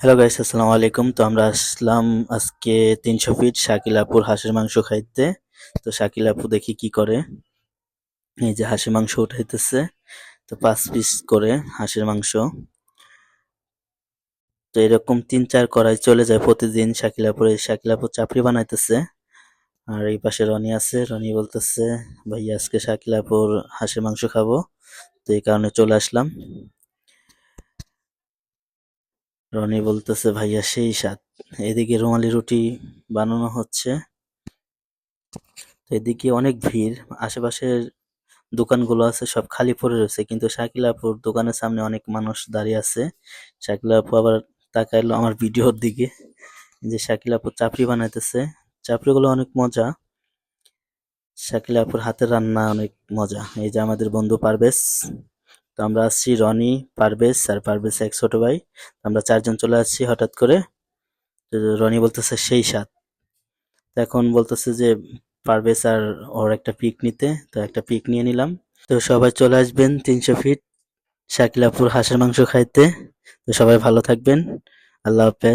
Hello guys, আসসালামু আলাইকুম। তো আমরা আসলাম আজকে 300 ফিট শাকিল আপুর হাঁসের মাংস খাইতে। তো শাকিল আপু দেখি কি করে। এই যে হাঁসের মাংস উঠাইতেছে। তো 5 পিস করে হাঁসের মাংস। তো এরকম 3-4 কড়াই চলে যায় প্রতিদিন শাকিল আপুর। এই শাকিল আপু চাপড়ি বানাইতেছে। আর এই পাশে রনি আছে, রনি বলতেছে ভাইয়া আজকে শাকিল আপুর হাঁসের মাংস খাবো। তো এই কারণে চলে আসলাম। রনি বলতেছে ভাইয়া সেই স্বাদ। এদিকে রুমালি রুটি বানানো হচ্ছে। তো এদিকে অনেক ভিড়। আশেপাশের দোকানগুলো আছে সব খালি পড়ে রয়েছে, কিন্তু শাকিল আপুর দোকানের সামনে অনেক মানুষ দাঁড়িয়ে আছে। শাকিল আপু আবার তাকাইলো আমার ভিডিওর দিকে, যে শাকিল আপু চাপড়ি বানাইতেছে। চাপড়িগুলো অনেক মজা। শাকিল আপুর হাতের রান্না অনেক মজা। এই যে আমাদের বন্ধু পারভেজ। তো আমরা আসছি রনি, পারভেজ আর পারভেজ এক ছোট ভাই। আমরা 4 জন চলে আসছি হঠাৎ করে। তো রনি বলতেছে সেই স্বাদ। তো এখন বলতেছে যে পারভেজ আর ওর একটা পিক নিতে। তো একটা পিক নিয়ে নিলাম। তো সবাই চলে আসবেন 300 ফিট শাকিলাপুর হাঁসের মাংস খাইতে। তো সবাই ভালো থাকবেন। আল্লাহ হাফেজ।